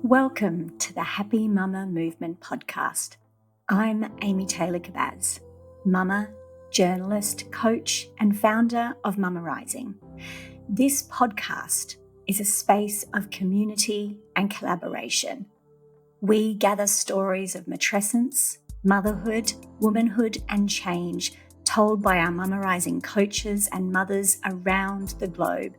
Welcome to the Happy Mama Movement podcast. I'm Amy Taylor-Kabbaz, mama, journalist, coach, and founder of Mama Rising. This podcast is a space of community and collaboration. We gather stories of matrescence, motherhood, womanhood, and change told by our Mama Rising coaches and mothers around the globe,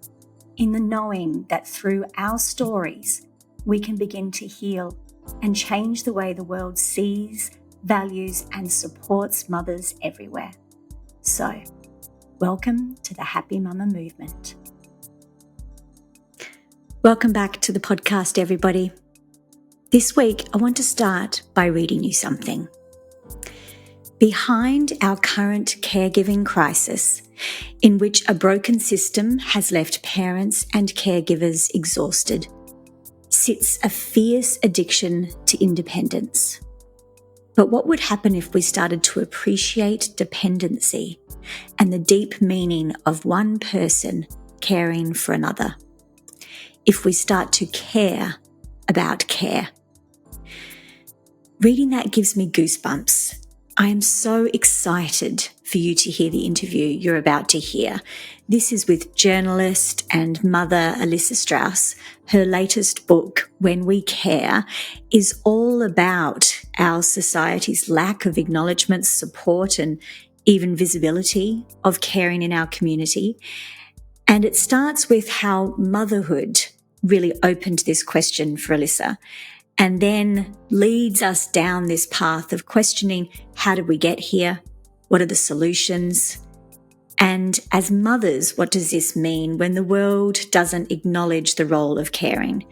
in the knowing that through our stories, we can begin to heal and change the way the world sees, values, and supports mothers everywhere. So, welcome to the Happy Mama Movement. Welcome back to the podcast, everybody. This week, I want to start by reading you something. Behind our current caregiving crisis, in which a broken system has left parents and caregivers exhausted, sits a fierce addiction to independence. But what would happen if we started to appreciate dependency and the deep meaning of one person caring for another? If we start to care about care? Reading that gives me goosebumps. I am so excited for you to hear the interview you're about to hear. This is with journalist and mother Elissa Strauss. Her latest book, When We Care, is all about our society's lack of acknowledgement, support, and even visibility of caring in our community. And it starts with how motherhood really opened this question for Elissa, and then leads us down this path of questioning, how did we get here? What are the solutions? And as mothers, what does this mean when the world doesn't acknowledge the role of caring?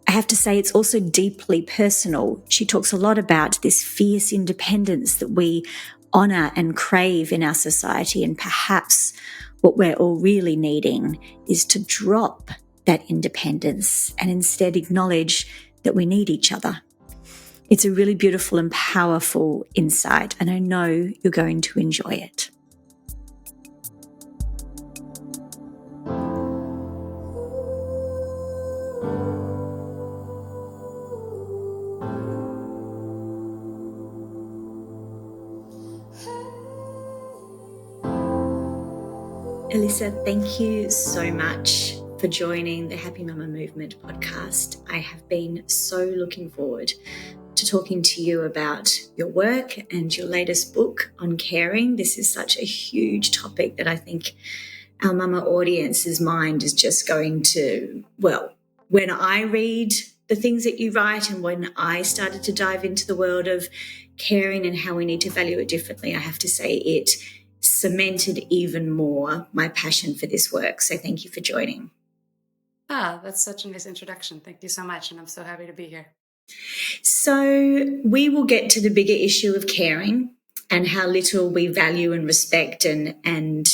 I have to say it's also deeply personal. She talks a lot about this fierce independence that we honour and crave in our society, and perhaps what we're all really needing is to drop that independence and instead acknowledge that we need each other. It's a really beautiful and powerful insight, and I know you're going to enjoy it. Elissa, thank you so much for joining the Happy Mama Movement podcast. I have been so looking forward to talking to you about your work and your latest book on caring. This is such a huge topic that I think our mama audience's mind is just going to, well, when I read the things that you write and when I started to dive into the world of caring and how we need to value it differently, I have to say it cemented even more my passion for this work. So thank you for joining. That's such a nice introduction. Thank you so much. And I'm so happy to be here. So we will get to the bigger issue of caring and how little we value and respect and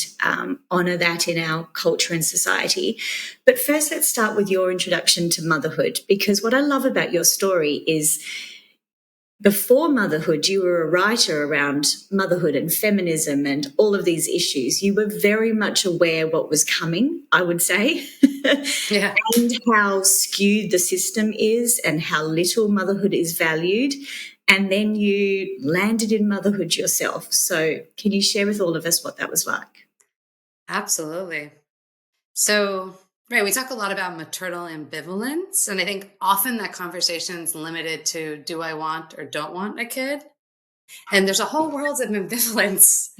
honour that in our culture and society. But first, let's start with your introduction to motherhood, because what I love about your story is before motherhood, you were a writer around motherhood and feminism and all of these issues. You were very much aware what was coming, I would say, Yeah. and how skewed the system is and how little motherhood is valued. And then you landed in motherhood yourself. So can you share with all of us what that was like? Absolutely. So, right, we talk a lot about maternal ambivalence, and I think often that conversation is limited to, do I want or don't want a kid? And there's a whole world of ambivalence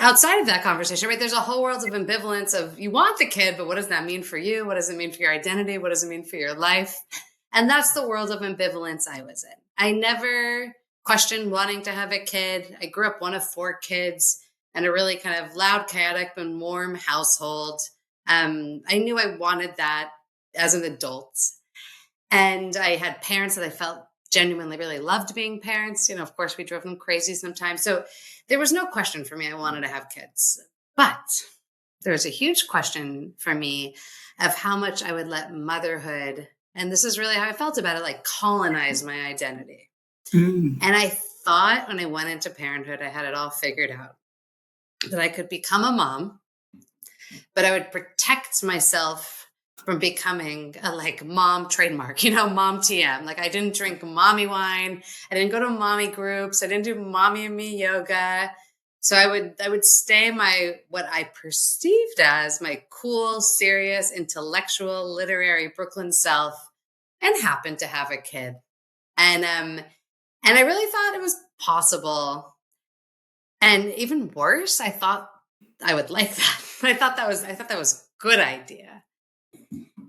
outside of that conversation, right? There's a whole world of ambivalence of, you want the kid, but what does that mean for you? What does it mean for your identity? What does it mean for your life? And that's the world of ambivalence I was in. I never questioned wanting to have a kid. I grew up one of 4 kids in a really kind of loud, chaotic, and warm household. I knew I wanted that as an adult. And I had parents that I felt genuinely really loved being parents. You know, of course, we drove them crazy sometimes. So there was no question for me. I wanted to have kids. But there was a huge question for me of how much I would let motherhood, and this is really how I felt about it, like colonize my identity. And I thought when I went into parenthood, I had it all figured out, that I could become a mom, but I would protect myself from becoming a like mom trademark, mom TM. Like I didn't drink mommy wine. I didn't go to mommy groups. I didn't do mommy and me yoga. So I would stay my, what I perceived as my cool, serious, intellectual, literary Brooklyn self, and happened to have a kid. And I really thought it was possible. And even worse, I thought I would like that. I thought that was a good idea.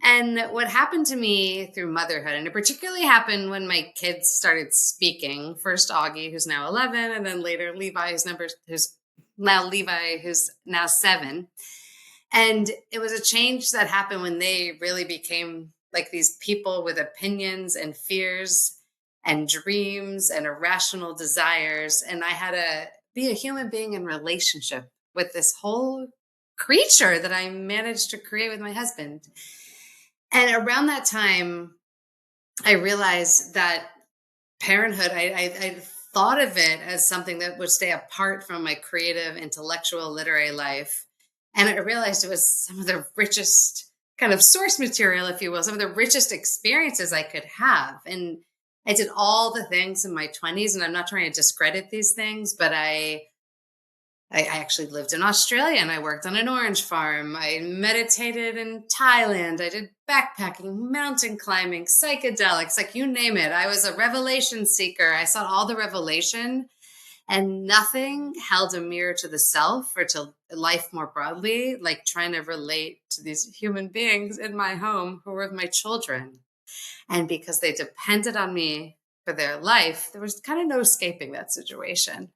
And what happened to me through motherhood, and it particularly happened when my kids started speaking. First Augie, who's now 11, and then later Levi, who's now 7. And it was a change that happened when they really became like these people with opinions and fears and dreams and irrational desires. And I had to be a human being in relationship with this whole creature that I managed to create with my husband. And around that time, I realized that parenthood, I thought of it as something that would stay apart from my creative, intellectual, literary life. And I realized it was some of the richest kind of source material, if you will, some of the richest experiences I could have. And I did all the things in my 20s, and I'm not trying to discredit these things, but I actually lived in Australia and I worked on an orange farm. I meditated in Thailand. I did backpacking, mountain climbing, psychedelics, like you name it. I was a revelation seeker. I sought all the revelation, and nothing held a mirror to the self or to life more broadly, like trying to relate to these human beings in my home who were my children. And because they depended on me for their life, there was kind of no escaping that situation.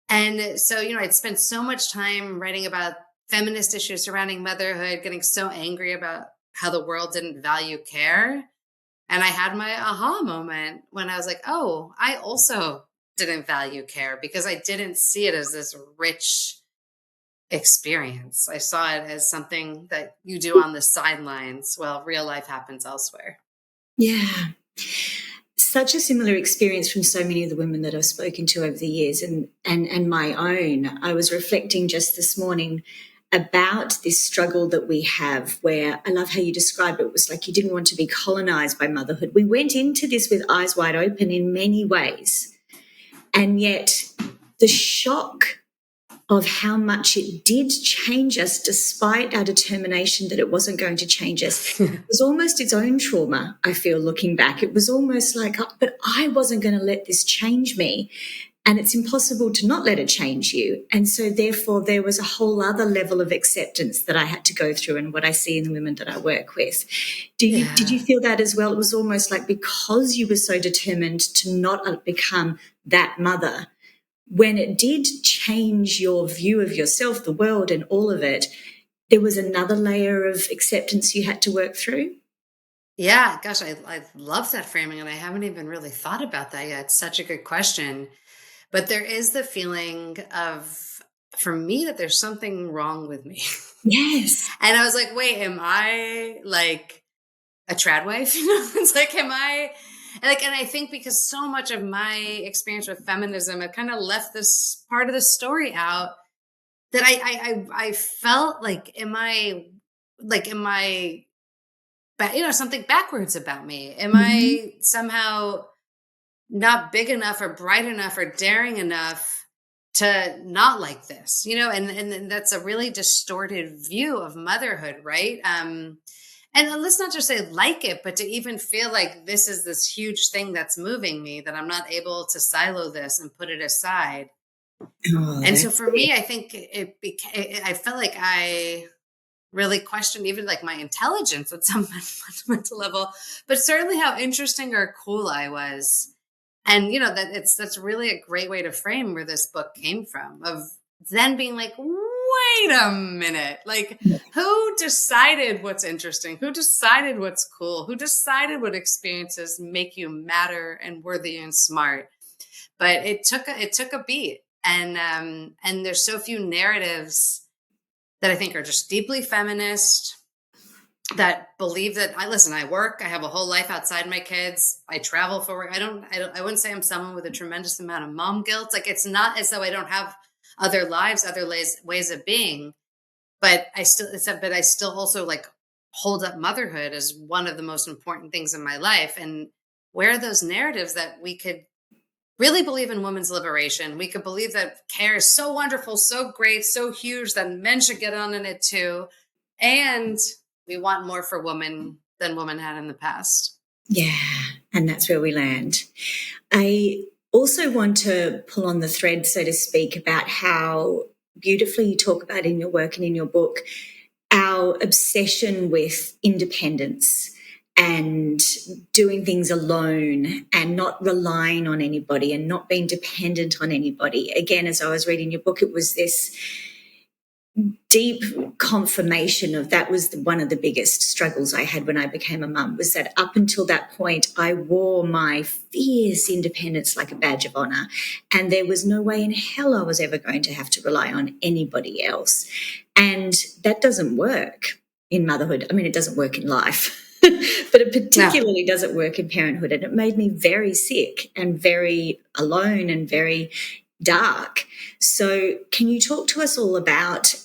And so, I'd spent so much time writing about feminist issues surrounding motherhood, getting so angry about how the world didn't value care. And I had my aha moment when I was like, oh, I also didn't value care because I didn't see it as this rich experience. I saw it as something that you do on the sidelines while real life happens elsewhere. Yeah. Such a similar experience from so many of the women that I've spoken to over the years and my own. I was reflecting just this morning about this struggle that we have, where I love how you described it. It was like you didn't want to be colonized by motherhood. We went into this with eyes wide open in many ways. And yet the shock of how much it did change us despite our determination that it wasn't going to change us. It was almost its own trauma, I feel, looking back. It was almost like, oh, but I wasn't going to let this change me. And it's impossible to not let it change you. And so therefore there was a whole other level of acceptance that I had to go through, and what I see in the women that I work with. Did you feel that as well? It was almost like because you were so determined to not become that mother, when it did change your view of yourself, the world and all of it, there was another layer of acceptance you had to work through? Yeah, gosh, I love that framing, and I haven't even really thought about that yet. It's such a good question. But there is the feeling of, for me, that there's something wrong with me. Yes. And I was like, wait, am I like a trad wife? It's like, am I like, and I think because so much of my experience with feminism, it kind of left this part of the story out, that I felt like, something backwards about me? Am Mm-hmm. I somehow not big enough or bright enough or daring enough to not like this, and that's a really distorted view of motherhood, right? And let's not just say like it, but to even feel like this is this huge thing that's moving me, that I'm not able to silo this and put it aside. Oh, And so that's for me, I think I felt like I really questioned even like my intelligence at some fundamental level, but certainly how interesting or cool I was. And that's really a great way to frame where this book came from, of then being like, wait a minute, like who decided what's interesting, who decided what's cool, who decided what experiences make you matter and worthy and smart? But it took a beat. And there's so few narratives that I think are just deeply feminist, that believe that I work, I have a whole life outside my kids. I travel for work. I wouldn't say I'm someone with a tremendous amount of mom guilt. Like, it's not as though I don't have other lives, other ways of being, but I still also like hold up motherhood as one of the most important things in my life. And where are those narratives that we could really believe in women's liberation? We could believe that care is so wonderful, so great, so huge that men should get on in it too. And we want more for women than women had in the past. Yeah, and that's where we land. I also want to pull on the thread, so to speak, about how beautifully you talk about in your work and in your book our obsession with independence and doing things alone and not relying on anybody and not being dependent on anybody. Again, as I was reading your book, it was this deep confirmation of that was one of the biggest struggles I had when I became a mum, was that up until that point, I wore my fierce independence like a badge of honour, and there was no way in hell I was ever going to have to rely on anybody else. And that doesn't work in motherhood. I mean, it doesn't work in life, but it particularly doesn't work in parenthood. And it made me very sick and very alone and very dark. So can you talk to us all about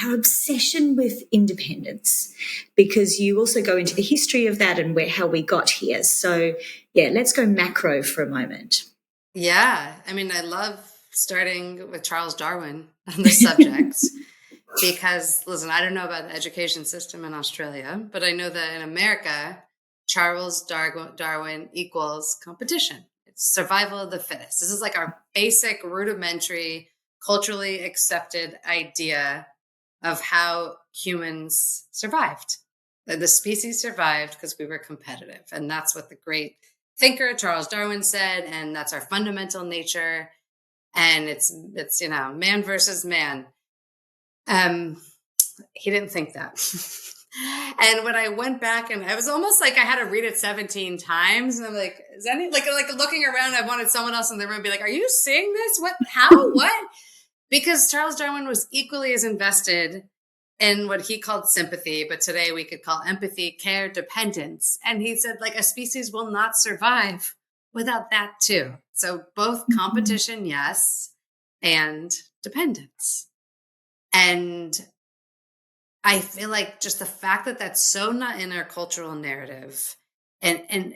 our obsession with independence? Because you also go into the history of that and how we got here. So, yeah, let's go macro for a moment. Yeah. I mean, I love starting with Charles Darwin on this subject because, listen, I don't know about the education system in Australia, but I know that in America, Charles Darwin equals competition. It's survival of the fittest. This is like our basic, rudimentary, culturally accepted idea of how humans survived. The species survived because we were competitive. And that's what the great thinker Charles Darwin said. And that's our fundamental nature. And it's man versus man. He didn't think that. And when I went back, and I was almost like I had to read it 17 times, and I'm like, is any like looking around, I wanted someone else in the room to be like, are you seeing this? What? How? What? Because Charles Darwin was equally as invested in what he called sympathy, but today we could call empathy, care, dependence. And he said, like, a species will not survive without that too. So both competition, yes, and dependence. And I feel like just the fact that that's so not in our cultural narrative, and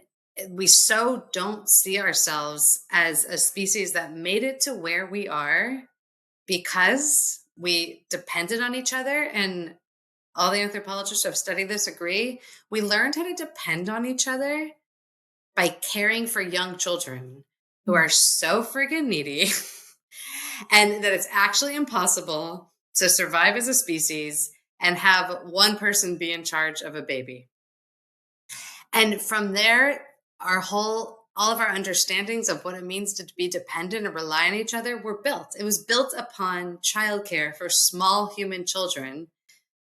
we so don't see ourselves as a species that made it to where we are because we depended on each other. And all the anthropologists who have studied this agree, we learned how to depend on each other by caring for young children who are so friggin' needy and that it's actually impossible to survive as a species and have one person be in charge of a baby. And from there, all of our understandings of what it means to be dependent and rely on each other were built. It was built upon childcare for small human children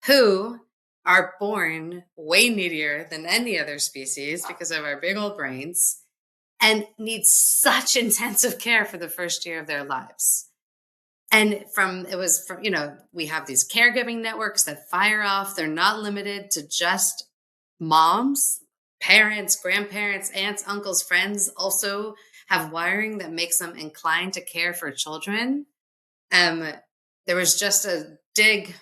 who are born way needier than any other species because of our big old brains and need such intensive care for the first year of their lives. And we have these caregiving networks that fire off. They're not limited to just moms. Parents, grandparents, aunts, uncles, friends also have wiring that makes them inclined to care for children. There was just a dig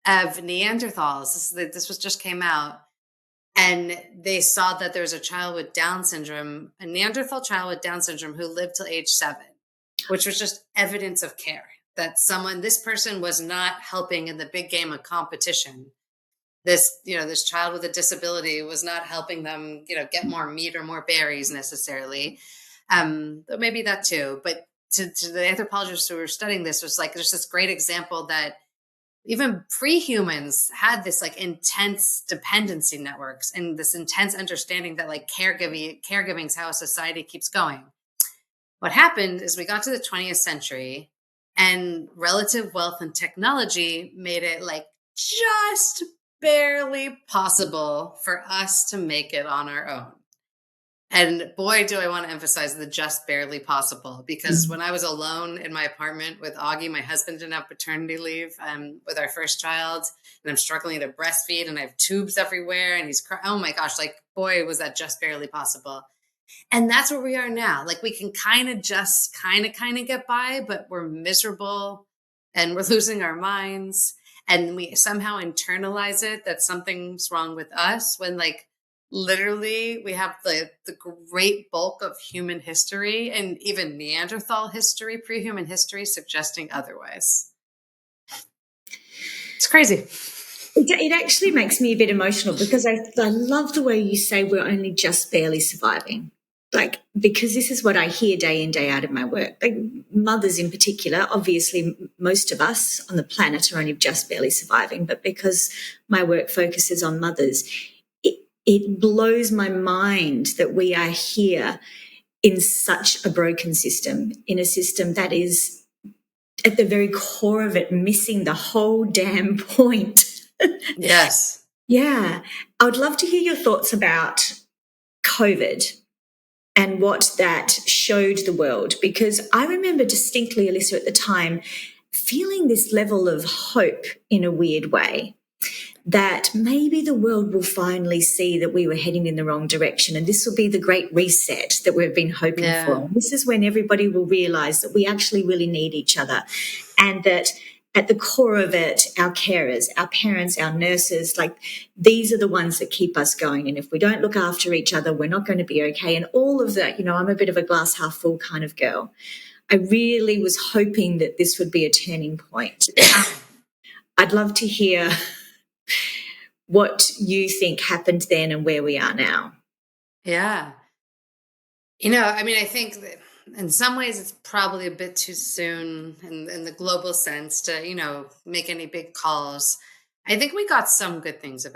of Neanderthals. This just came out. And they saw that there was a child with Down syndrome, a Neanderthal child with Down syndrome who lived till age 7, which was just evidence of care that this person was not helping in the big game of competition. This child with a disability was not helping them, get more meat or more berries necessarily. But maybe that too. But to the anthropologists who were studying this, was like, there's this great example that even pre-humans had this like intense dependency networks and this intense understanding that like caregiving is how a society keeps going. What happened is we got to the 20th century and relative wealth and technology made it like just barely possible for us to make it on our own. And boy, do I want to emphasize the just barely possible, because when I was alone in my apartment with Augie, my husband didn't have paternity leave with our first child, and I'm struggling to breastfeed and I have tubes everywhere and he's crying. Oh my gosh, like, boy, was that just barely possible. And that's where we are now. Like, we can kind of get by, but we're miserable and we're losing our minds. and we somehow internalize it that something's wrong with us when like literally we have the great bulk of human history and even Neanderthal history, pre-human history suggesting otherwise. It's crazy. It actually makes me a bit emotional because I love the way you say we're only just barely surviving. Like, because this is what I hear day in, day out in my work. Like, mothers in particular, obviously most of us on the planet are only just barely surviving, but because my work focuses on mothers, it blows my mind that we are here in such a broken system, in a system that is at the very core of it missing the whole damn point. Yes. Yeah. I would love to hear your thoughts about COVID and what that showed the world, because I remember distinctly, Elissa, at the time, feeling this level of hope in a weird way, that maybe the world will finally see that we were heading in the wrong direction and this will be the great reset that we've been hoping for. And this is when everybody will realise that we actually really need each other, and that at the core of it, our carers, our parents, our nurses, like these are the ones that keep us going. And if we don't look after each other, we're not going to be okay. And all of that, I'm a bit of a glass half full kind of girl. I really was hoping that this would be a turning point. I'd love to hear what you think happened then and where we are now. Yeah. I think that in some ways it's probably a bit too soon in the global sense to, make any big calls. I think we got some good things from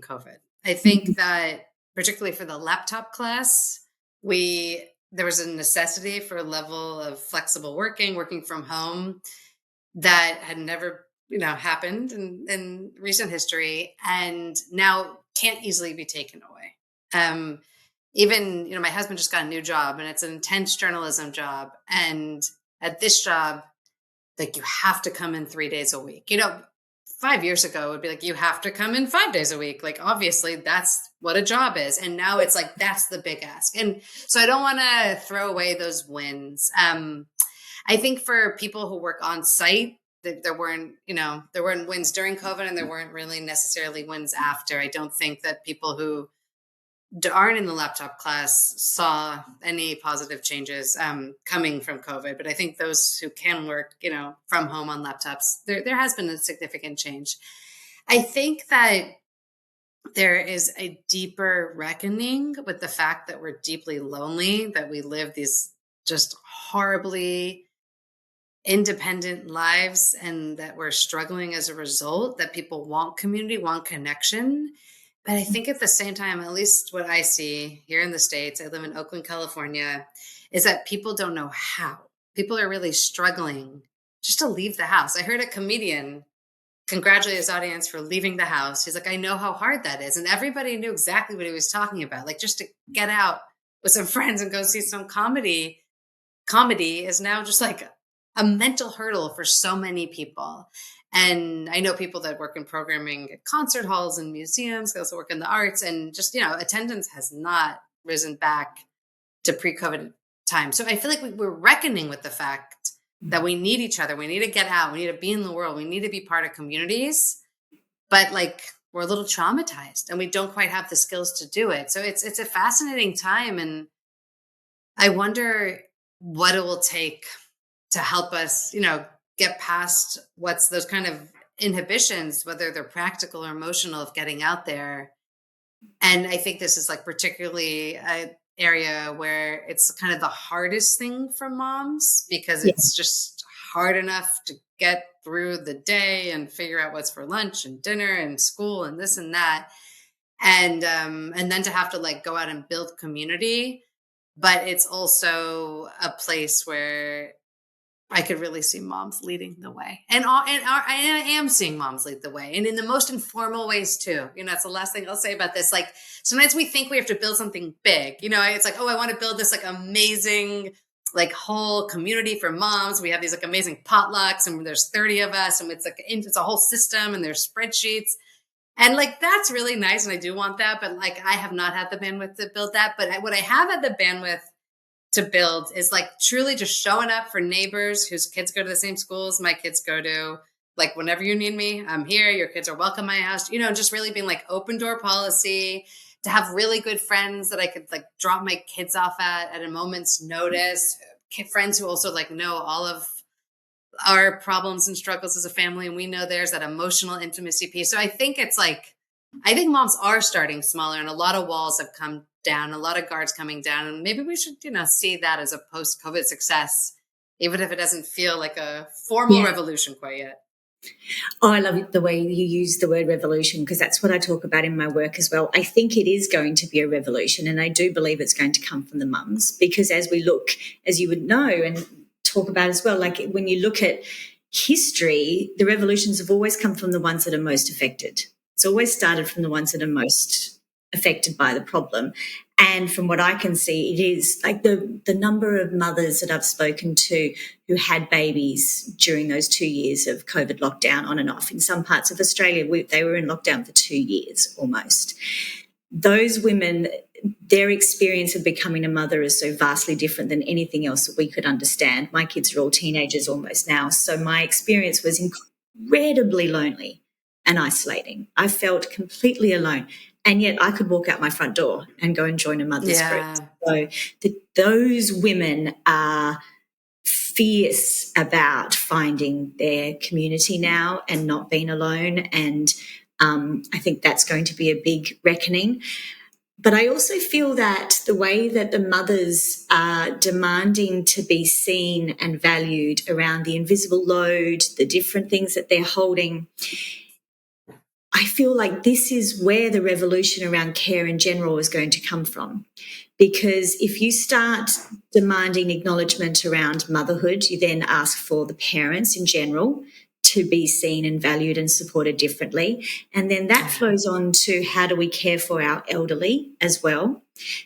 COVID. I think that particularly for the laptop class, there was a necessity for a level of flexible working from home that had never, happened in recent history and now can't easily be taken away. Even, my husband just got a new job and it's an intense journalism job. And at this job, like you have to come in 3 days a week. 5 years ago, it would be like, you have to come in 5 days a week. Like, obviously that's what a job is. And now it's like, that's the big ask. And so I don't want to throw away those wins. I think for people who work on site, there weren't wins during COVID and there weren't really necessarily wins after. I don't think that people who aren't in the laptop class saw any positive changes coming from COVID. But I think those who can work, from home on laptops, there has been a significant change. I think that there is a deeper reckoning with the fact that we're deeply lonely, that we live these just horribly independent lives and that we're struggling as a result, that people want community, want connection. But I think at the same time, at least what I see here in the States, I live in Oakland, California, is that people don't know how. People are really struggling just to leave the house. I heard a comedian congratulate his audience for leaving the house. He's like, I know how hard that is. And everybody knew exactly what he was talking about. Like just to get out with some friends and go see some comedy is now just like a mental hurdle for so many people. And I know people that work in programming at concert halls and museums. They also work in the arts, and just, attendance has not risen back to pre-COVID time. So I feel like we're reckoning with the fact that we need each other. We need to get out. We need to be in the world. We need to be part of communities. But like, we're a little traumatized and we don't quite have the skills to do it. So it's a fascinating time. And I wonder what it will take to help us, get past what's those kind of inhibitions, whether they're practical or emotional, of getting out there. And I think this is like particularly an area where it's kind of the hardest thing for moms, because it's just hard enough to get through the day and figure out what's for lunch and dinner and school and this and that. And then to have to like go out and build community. But it's also a place where I could really see moms leading the way. And I am seeing moms lead the way, and in the most informal ways too. That's the last thing I'll say about this. Like, sometimes we think we have to build something big. It's like, oh, I want to build this like amazing, like whole community for moms. We have these like amazing potlucks and there's 30 of us and it's like, it's a whole system and there's spreadsheets. And like, that's really nice. And I do want that, but like, I have not had the bandwidth to build that. But what I have had the bandwidth to build is like truly just showing up for neighbors whose kids go to the same schools my kids go to, Like, whenever you need me, I'm here. Your kids are welcome at my house. Just really being like open door policy, to have really good friends that I could like drop my kids off at a moment's notice. Friends who also like know all of our problems and struggles as a family, and we know there's that emotional intimacy piece. So I think it's like, I think moms are starting smaller, and a lot of walls have come down, a lot of guards coming down, and maybe we should, see that as a post-COVID success, even if it doesn't feel like a formal Yeah. revolution quite yet. Oh, I love the way you use the word revolution, because that's what I talk about in my work as well. I think it is going to be a revolution, and I do believe it's going to come from the mums, because as we look, as you would know and talk about as well, like when you look at history, the revolutions have always come from the ones that are most affected. It's always started from the ones that are most affected by the problem. And from what I can see, it is like the number of mothers that I've spoken to who had babies during those 2 years of COVID lockdown on and off. In some parts of Australia, they were in lockdown for 2 years almost. Those women, their experience of becoming a mother is so vastly different than anything else that we could understand. My kids are all teenagers almost now, so my experience was incredibly lonely and isolating. I felt completely alone. And yet I could walk out my front door and go and join a mother's group. So those women are fierce about finding their community now and not being alone. And I think that's going to be a big reckoning. But I also feel that the way that the mothers are demanding to be seen and valued around the invisible load, the different things that they're holding, I feel like this is where the revolution around care in general is going to come from. Because if you start demanding acknowledgement around motherhood, you then ask for the parents in general to be seen and valued and supported differently. And then that flows on to how do we care for our elderly as well.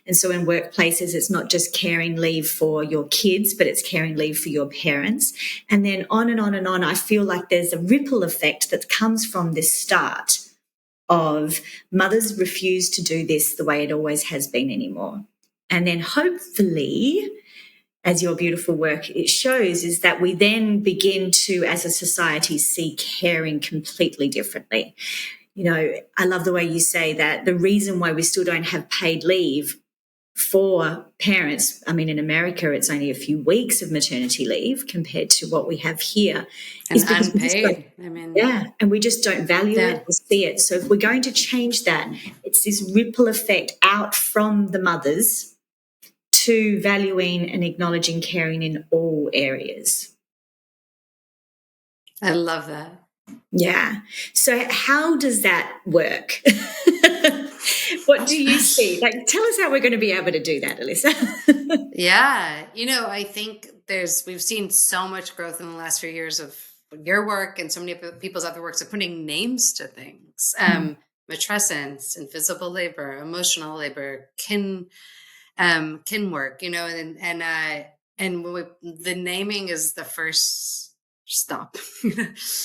And so in workplaces, it's not just caring leave for your kids, but it's caring leave for your parents. And then on and on and on, I feel like there's a ripple effect that comes from this start of mothers refuse to do this the way it always has been anymore. And then hopefully, as your beautiful work it shows, is that we then begin to, as a society, see caring completely differently. I love the way you say that the reason why we still don't have paid leave for parents, I mean, in America, it's only a few weeks of maternity leave compared to what we have here. And unpaid. And we just don't value it or see it. So if we're going to change that, it's this ripple effect out from the mothers to valuing and acknowledging caring in all areas. I love that. Yeah. So how does that work? What do you see? Like, tell us how we're going to be able to do that, Elissa. Yeah. I think we've seen so much growth in the last few years of your work and so many people's other works of putting names to things. Matrescence, invisible labor, emotional labor, kin work, and the naming is the first stop.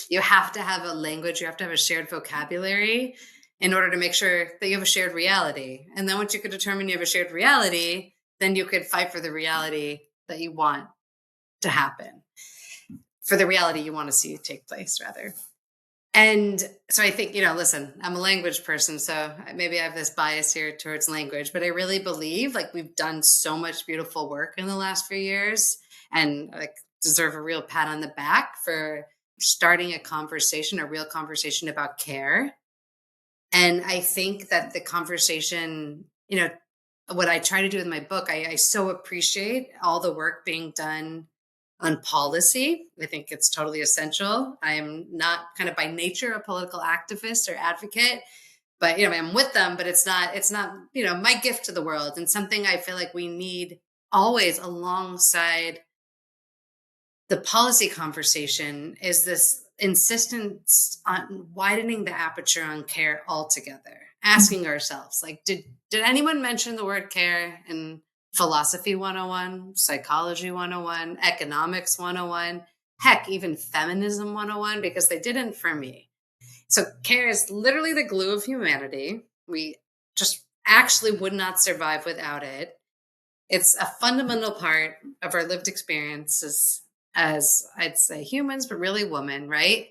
You have to have a language, you have to have a shared vocabulary in order to make sure that you have a shared reality. And then once you could determine you have a shared reality, then you could fight for the reality that you want to happen, for the reality you want to see take place, rather. And so I think, listen, I'm a language person, so maybe I have this bias here towards language, but I really believe like we've done so much beautiful work in the last few years, and like deserve a real pat on the back for starting a real conversation about care. And I think that the conversation, what I try to do with my book, I so appreciate all the work being done on policy. I think it's totally essential. I am not kind of by nature a political activist or advocate, but I'm with them, but it's not my gift to the world, and something I feel like we need always alongside the policy conversation is this insistence on widening the aperture on care altogether, asking ourselves, like, did anyone mention the word care in philosophy 101, psychology 101, economics 101, heck, even feminism 101, because they didn't for me. So care is literally the glue of humanity. We just actually would not survive without it. It's a fundamental part of our lived experiences as I'd say humans, but really women, right?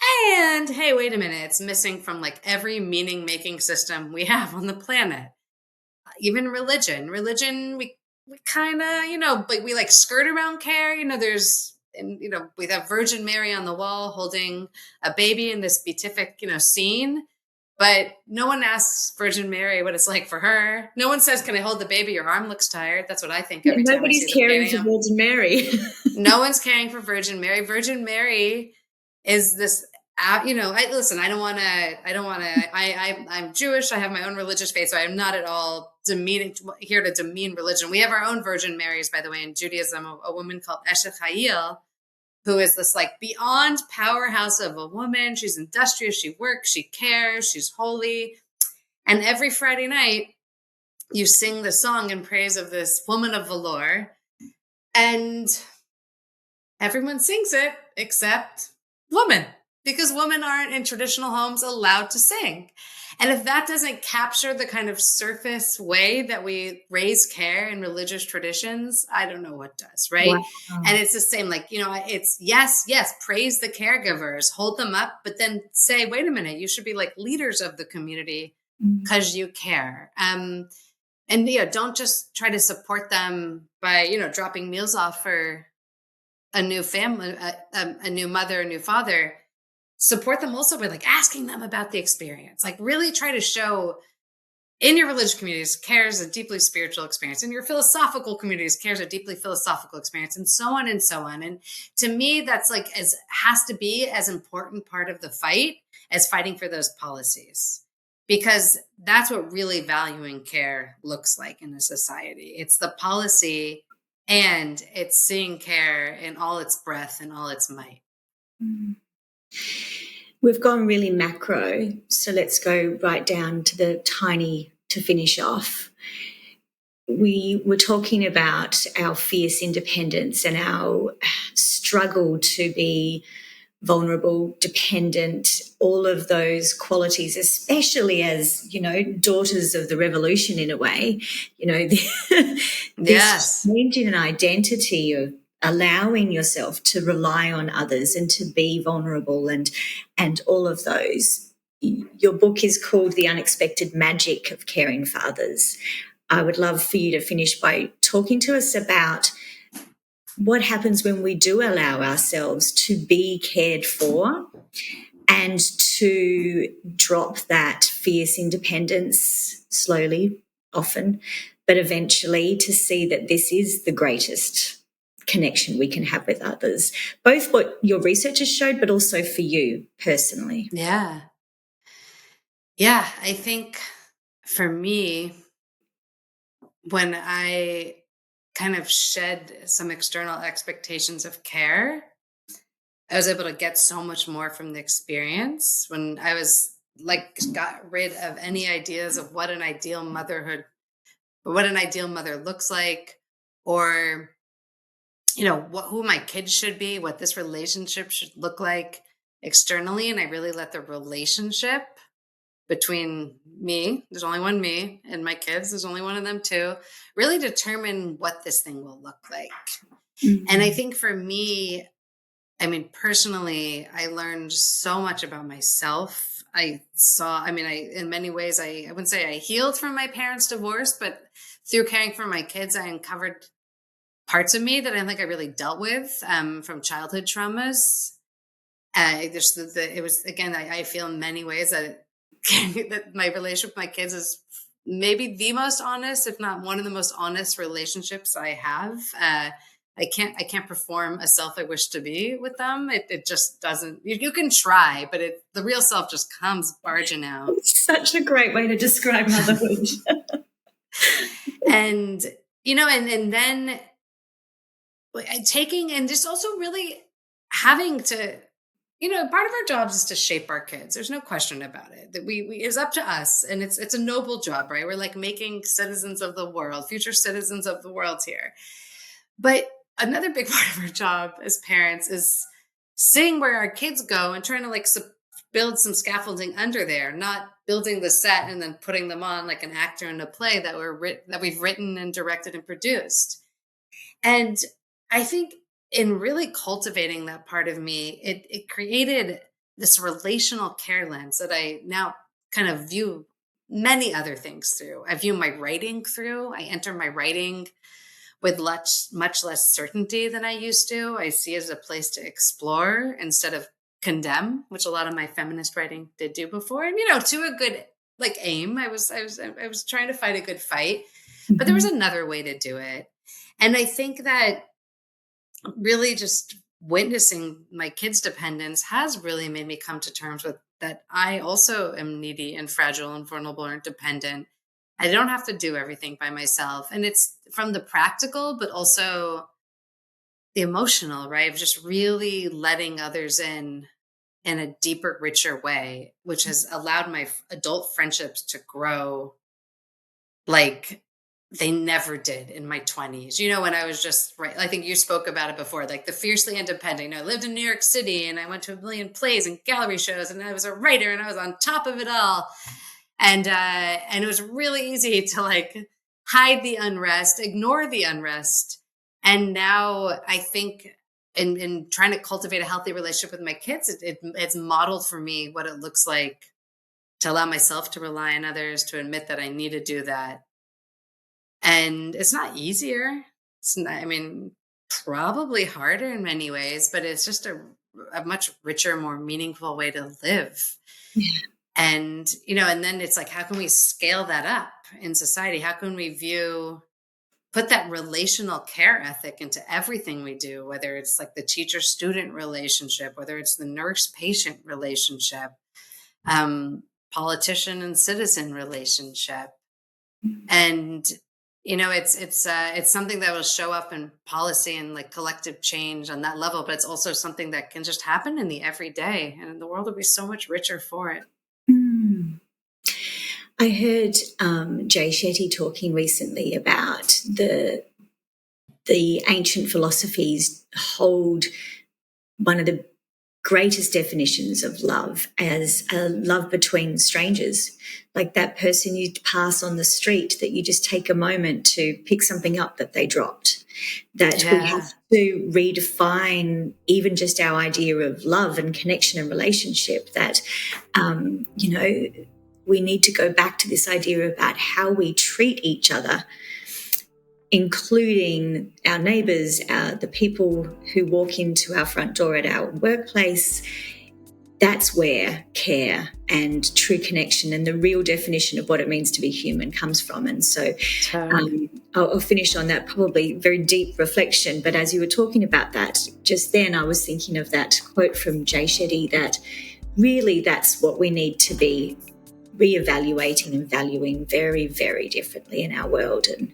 And hey, wait a minute, it's missing from like every meaning making system we have on the planet. Even religion. Religion, we kind of, but we like skirt around care. There's, and we have Virgin Mary on the wall holding a baby in this beatific, scene. But no one asks Virgin Mary what it's like for her. No one says, "Can I hold the baby? Your arm looks tired." That's what I think Yeah, every time I see nobody's the caring painting for of. Virgin Mary. No one's caring for Virgin Mary. Virgin Mary is this. Listen. I don't want to. I don't want to. I'm Jewish. I have my own religious faith, so I am not at all demeaning here to demean religion. We have our own Virgin Marys, by the way, in Judaism. A woman called Eshet Chayil, who is this like beyond powerhouse of a woman. She's industrious. She works. She cares. She's holy. And every Friday night, you sing the song in praise of this woman of valor, and everyone sings it except women, because women aren't in traditional homes allowed to sing. And if that doesn't capture the kind of surface way that we raise care in religious traditions, I don't know what does, right? Wow. And it's the same, like, it's yes, praise the caregivers, hold them up, but then say, wait a minute, you should be like leaders of the community because you care. And don't just try to support them by, dropping meals off for a new family, a new mother, a new father. Support them also by like asking them about the experience. Like really try to show in your religious communities, care is a deeply spiritual experience. In your philosophical communities, care is a deeply philosophical experience, and so on and so on. And to me, that's like has to be as important part of the fight as fighting for those policies, because that's what really valuing care looks like in a society. It's the policy, and it's seeing care in all its breadth and all its might. We've gone really macro, so let's go right down to the tiny to finish off. We were talking about our fierce independence and our struggle to be vulnerable, dependent, all of those qualities, especially as, daughters of the revolution in a way, this change in an identity of allowing yourself to rely on others and to be vulnerable and all of those. Your book is called The Unexpected Magic of Caring for Others. I would love for you to finish by talking to us about what happens when we do allow ourselves to be cared for and to drop that fierce independence slowly, often, but eventually to see that this is the greatest connection we can have with others, both what your research has showed, but also for you personally. Yeah. Yeah. I think for me, when I kind of shed some external expectations of care, I was able to get so much more from the experience. When I was like, got rid of any ideas of what an ideal motherhood, or what an ideal mother looks like, or, who my kids should be, what this relationship should look like externally. And I really let the relationship between me, there's only one me, and my kids, there's only one of them too, really determine what this thing will look like. And I think for me, personally, I learned so much about myself. In many ways, I wouldn't say I healed from my parents' divorce, but through caring for my kids, I uncovered parts of me that I don't think I really dealt with from childhood traumas. It was, again, I feel in many ways that that my relationship with my kids is maybe the most honest, if not one of the most honest relationships I have. I can't perform a self I wish to be with them. It just doesn't. You can try, but the real self just comes barging out. It's such a great way to describe motherhood. And and then taking, and just also really having to, part of our jobs is to shape our kids. There's no question about it. That it's up to us, and it's a noble job, right? We're like making citizens of the world, future citizens of the world here. But another big part of our job as parents is seeing where our kids go and trying to build some scaffolding under there, not building the set and then putting them on like an actor in a play that we've written and directed and produced. And I think in really cultivating that part of me, it created this relational care lens that I now kind of view many other things through. I view my writing through. I enter my writing with much less certainty than I used to. I see it as a place to explore instead of condemn, which a lot of my feminist writing did do before. And, to a good aim, I was trying to fight a good fight, but there was another way to do it. And I think that really just witnessing my kids' dependence has really made me come to terms with that I also am needy and fragile and vulnerable and dependent. I don't have to do everything by myself. And it's from the practical, but also the emotional, right? Of just really letting others in a deeper, richer way, which has allowed my adult friendships to grow like they never did in my 20s. When I was just right. I think you spoke about it before, like the fiercely independent. I lived in New York City and I went to a million plays and gallery shows and I was a writer and I was on top of it all. And it was really easy to hide the unrest, ignore the unrest. And now I think in trying to cultivate a healthy relationship with my kids, it's modeled for me what it looks like to allow myself to rely on others, to admit that I need to do that. And it's not easier. It's not, probably harder in many ways, but it's just a much richer, more meaningful way to live. Yeah. And, and then it's how can we scale that up in society? How can we put that relational care ethic into everything we do, whether it's the teacher-student relationship, whether it's the nurse-patient relationship, politician and citizen relationship. And, it's something that will show up in policy and collective change on that level, but it's also something that can just happen in the everyday, and the world will be so much richer for it. I heard Jay Shetty talking recently about the ancient philosophies hold one of the greatest definitions of love as a love between strangers, like that person you pass on the street that you just take a moment to pick something up that they dropped. That we have to redefine even just our idea of love and connection and relationship, that, we need to go back to this idea about how we treat each other, including our neighbours, the people who walk into our front door at our workplace. That's where care and true connection and the real definition of what it means to be human comes from. And so I'll finish on that probably very deep reflection. But as you were talking about that just then, I was thinking of that quote from Jay Shetty, that really that's what we need to be reevaluating and valuing very, very differently in our world. And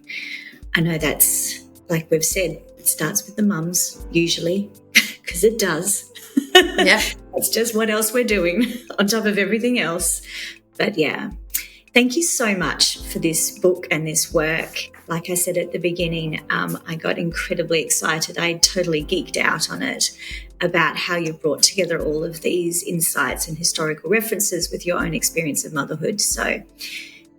I know that's, like we've said, it starts with the mums usually, because it does. Yeah. That's just what else we're doing on top of everything else. But yeah, thank you so much for this book and this work. Like I said at the beginning, I got incredibly excited. I totally geeked out on it, about how you brought together all of these insights and historical references with your own experience of motherhood. So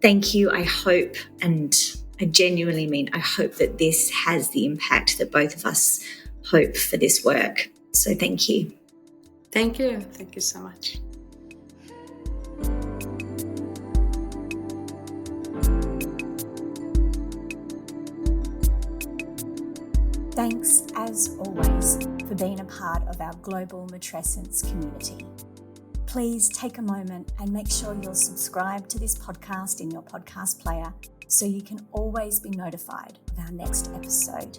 thank you. I hope, and I genuinely mean, I hope that this has the impact that both of us hope for this work. So thank you. Thank you. Thank you so much. Thanks, as always, for being a part of our global matrescence community. Please take a moment and make sure you're subscribed to this podcast in your podcast player so you can always be notified of our next episode.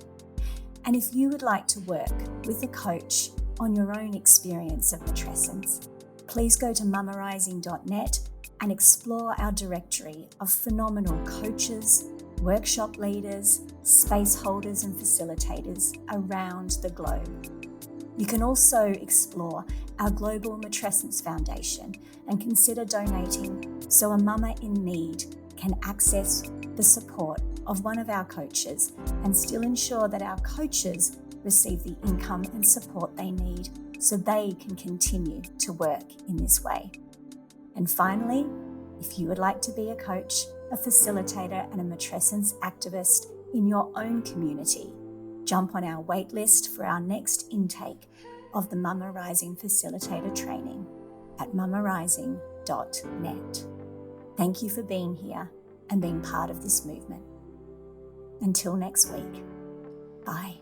And if you would like to work with a coach on your own experience of matrescence, please go to mamarising.net and explore our directory of phenomenal coaches, workshop leaders, space holders and facilitators around the globe. You can also explore our Global Matrescence Foundation and consider donating so a mama in need can access the support of one of our coaches and still ensure that our coaches receive the income and support they need so they can continue to work in this way. And finally, if you would like to be a coach, a facilitator and a matrescence activist in your own community, jump on our waitlist for our next intake of the Mama Rising Facilitator Training. mamarising.net. Thank you for being here and being part of this movement. Until next week, bye.